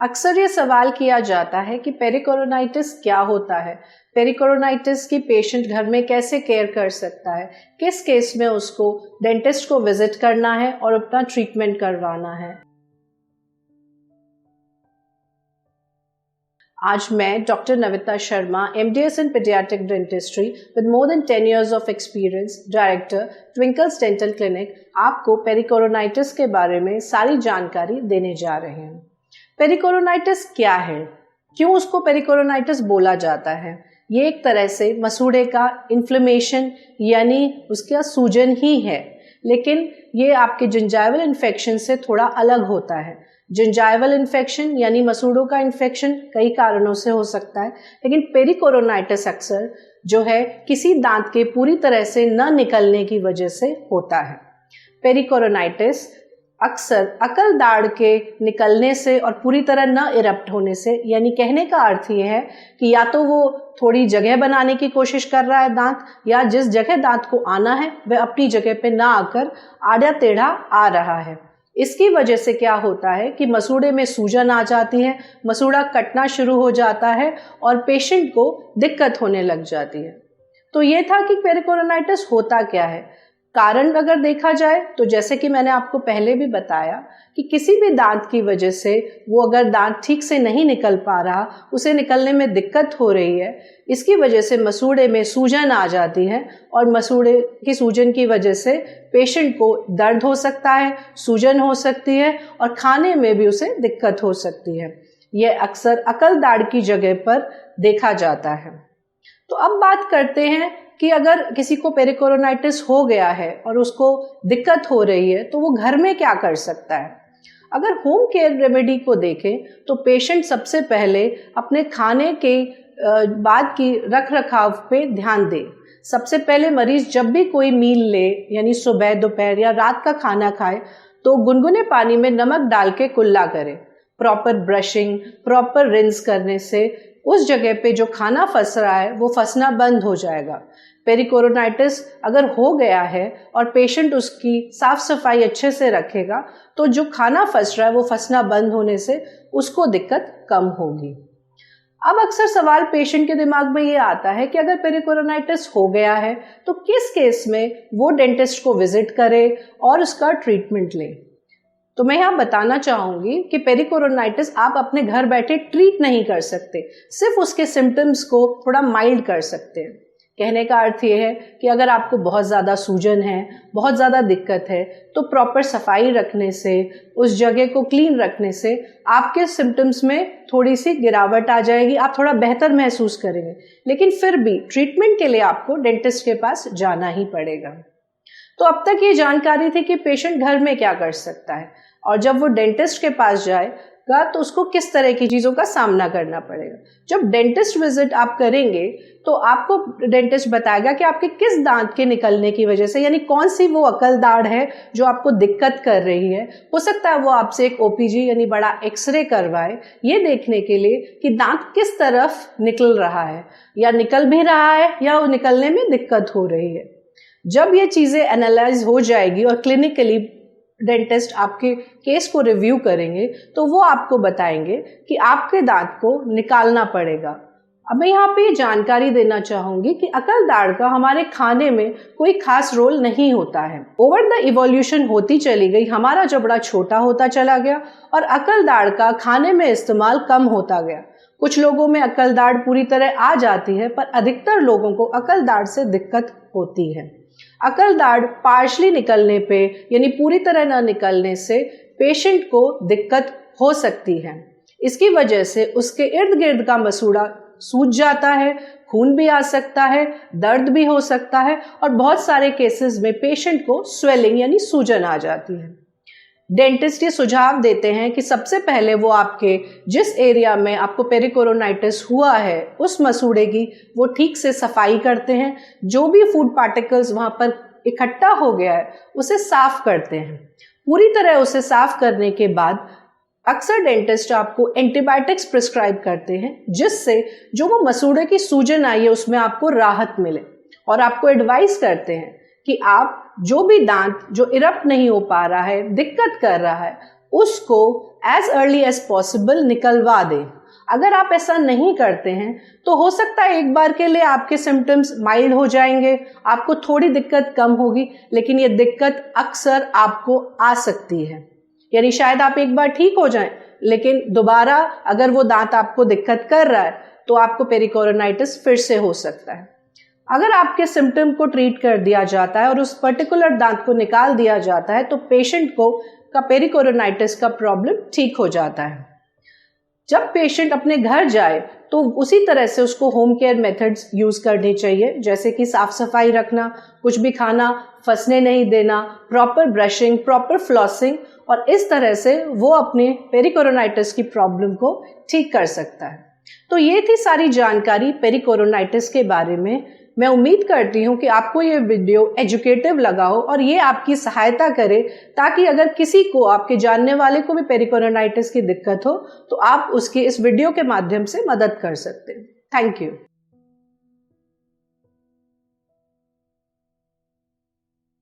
अक्सर ये सवाल किया जाता है कि पेरिकोरोनाइटिस क्या होता है, पेरिकोरोनाइटिस की पेशेंट घर में कैसे केयर कर सकता है, किस केस में उसको डेंटिस्ट को विजिट करना है और अपना ट्रीटमेंट करवाना है। आज मैं doctor Navita Sharma, MDS in paediatric dentistry with more than 10 years of experience, director Twinkles dental clinic, आपको पेरिकोरोनाइटिस के बारे में सारी जानकारी देने जा रहे हैं। पेरिकोरोनाइटिस क्या है, क्यों उसको पेरिकोरोनाइटिस बोला जाता है? ये एक तरह से मसूड़े का इन्फ्लेमेशन यानी उसका सूजन ही है, लेकिन ये आपके जिंजाइवल इन्फेक्शन से थोड़ा अलग होता है। जिंजाइवल इन्फेक्शन यानी मसूड़ों का इन्फेक्शन कई कारणों से हो सकता है, लेकिन पेरिकोरोनाइटिस अक्सर जो है किसी दांत के पूरी तरह से न निकलने की वजह से होता है। पेरिकोरोनाइटिस अक्सर अकल दाढ़ के निकलने से और पूरी तरह न इरप्ट होने से, यानी कहने का अर्थ ये है कि या तो वो थोड़ी जगह बनाने की कोशिश कर रहा है दांत, या जिस जगह दांत को आना है वह अपनी जगह पे ना आकर आड़ा टेढ़ा आ रहा है। इसकी वजह से क्या होता है कि मसूड़े में सूजन आ जाती है, मसूड़ा कटना शुरू हो जाता है और पेशेंट को दिक्कत होने लग जाती है। तो ये था कि पेरिकोरोनाइटिस होता क्या है। कारण अगर देखा जाए तो जैसे कि मैंने आपको पहले भी बताया कि किसी भी दांत की वजह से वो अगर दांत ठीक से नहीं निकल पा रहा, उसे निकलने में दिक्कत हो रही है, इसकी वजह से मसूड़े में सूजन आ जाती है और मसूड़े की सूजन की वजह से पेशेंट को दर्द हो सकता है, सूजन हो सकती है और खाने में भी उसे दिक्कत हो सकती है। यह अक्सर अकल दाढ़ की जगह पर देखा जाता है। तो अब बात करते हैं कि अगर किसी को पेरिकोरोनाइटिस हो गया है और उसको दिक्कत हो रही है तो वो घर में क्या कर सकता है। अगर होम केयर रेमेडी को देखें तो पेशेंट सबसे पहले अपने खाने के बाद की रख रखाव पे ध्यान दे। सबसे पहले मरीज जब भी कोई मील ले, यानी सुबह, दोपहर या रात का खाना खाए, तो गुनगुने पानी में नमक डाल के कुल्ला करे। प्रॉपर ब्रशिंग, प्रॉपर रिंस करने से उस जगह पे जो खाना फंस रहा है वो फंसना बंद हो जाएगा। पेरिकोरोनाइटिस अगर हो गया है और पेशेंट उसकी साफ सफाई अच्छे से रखेगा तो जो खाना फंस रहा है वो फंसना बंद होने से उसको दिक्कत कम होगी। अब अक्सर सवाल पेशेंट के दिमाग में ये आता है कि अगर पेरिकोरोनाइटिस हो गया है तो किस केस में वो डेंटिस्ट को विजिट करे और उसका ट्रीटमेंट ले। तो मैं यहाँ बताना चाहूंगी कि पेरिकोरोनाइटिस आप अपने घर बैठे ट्रीट नहीं कर सकते, सिर्फ उसके सिम्टम्स को थोड़ा माइल्ड कर सकते हैं। कहने का अर्थ ये है कि अगर आपको बहुत ज़्यादा सूजन है, बहुत ज़्यादा दिक्कत है, तो प्रॉपर सफाई रखने से, उस जगह को क्लीन रखने से आपके सिम्टम्स में थोड़ी सी गिरावट आ जाएगी, आप थोड़ा बेहतर महसूस करेंगे। लेकिन फिर भी ट्रीटमेंट के लिए आपको डेंटिस्ट के पास जाना ही पड़ेगा। तो अब तक ये जानकारी थी कि पेशेंट घर में क्या कर सकता है, और जब वो डेंटिस्ट के पास जाएगा तो उसको किस तरह की चीज़ों का सामना करना पड़ेगा। जब डेंटिस्ट विजिट आप करेंगे तो आपको डेंटिस्ट बताएगा कि आपके किस दांत के निकलने की वजह से, यानी कौन सी वो अकल दाढ़ है जो आपको दिक्कत कर रही है। हो सकता है वो आपसे एक OPG यानी बड़ा एक्सरे करवाए, ये देखने के लिए कि दांत किस तरफ निकल रहा है, या निकल भी रहा है या वो निकलने में दिक्कत हो रही है। जब ये चीज़ें एनालाइज हो जाएगी और क्लिनिकली डेंटिस्ट आपके केस को रिव्यू करेंगे तो वो आपको बताएंगे कि आपके दांत को निकालना पड़ेगा। अब मैं यहाँ पे जानकारी देना चाहूंगी कि अकल दाढ़ का हमारे खाने में कोई खास रोल नहीं होता है। ओवर द इवोल्यूशन होती चली गई, हमारा जबड़ा छोटा होता चला गया और अकल दाढ़ का खाने में इस्तेमाल कम होता गया। कुछ लोगों में अकल दाढ़ पूरी तरह आ जाती है, पर अधिकतर लोगों को अकल दाढ़ से दिक्कत होती है। अकल दाढ़ पार्शली निकलने पे, यानी पूरी तरह न निकलने से पेशेंट को दिक्कत हो सकती है। इसकी वजह से उसके इर्द गिर्द का मसूड़ा सूज जाता है, खून भी आ सकता है, दर्द भी हो सकता है और बहुत सारे केसेस में पेशेंट को स्वेलिंग यानी सूजन आ जाती है। डेंटिस्ट ये सुझाव देते हैं कि सबसे पहले वो आपके जिस एरिया में आपको पेरिकोरोनाइटिस हुआ है उस मसूड़े की वो ठीक से सफाई करते हैं। जो भी फूड पार्टिकल्स वहाँ पर इकट्ठा हो गया है उसे साफ करते हैं। पूरी तरह उसे साफ करने के बाद अक्सर डेंटिस्ट आपको एंटीबायोटिक्स प्रिस्क्राइब करते हैं, जिससे जो वो मसूड़े की सूजन आई है उसमें आपको राहत मिले, और आपको एडवाइस करते हैं कि आप जो भी दांत जो इरप्ट नहीं हो पा रहा है, दिक्कत कर रहा है, उसको एज अर्ली एज पॉसिबल निकलवा दें। अगर आप ऐसा नहीं करते हैं तो हो सकता है एक बार के लिए आपके सिम्टम्स माइल्ड हो जाएंगे, आपको थोड़ी दिक्कत कम होगी, लेकिन ये दिक्कत अक्सर आपको आ सकती है। यानी शायद आप एक बार ठीक हो जाएं, लेकिन दोबारा अगर वो दांत आपको दिक्कत कर रहा है तो आपको पेरिकोरोनाइटिस फिर से हो सकता है। अगर आपके सिम्टम को ट्रीट कर दिया जाता है और उस पर्टिकुलर दांत को निकाल दिया जाता है तो पेशेंट को का पेरिकोरोनाइटिस का प्रॉब्लम ठीक हो जाता है। जब पेशेंट अपने घर जाए तो उसी तरह से उसको होम केयर मेथड्स यूज करनी चाहिए, जैसे कि साफ सफाई रखना, कुछ भी खाना फंसने नहीं देना, प्रॉपर ब्रशिंग, प्रॉपर फ्लॉसिंग, और इस तरह से वो अपने पेरिकोरोनाइटिस की प्रॉब्लम को ठीक कर सकता है। तो ये थी सारी जानकारी पेरिकोरोनाइटिस के बारे में। मैं उम्मीद करती हूँ कि आपको ये वीडियो एजुकेटिव लगा हो और ये आपकी सहायता करे, ताकि अगर किसी को, आपके जानने वाले को भी पेरिकोरोनाइटिस की दिक्कत हो तो आप उसकी इस वीडियो के माध्यम से मदद कर सकते हैं। Thank you.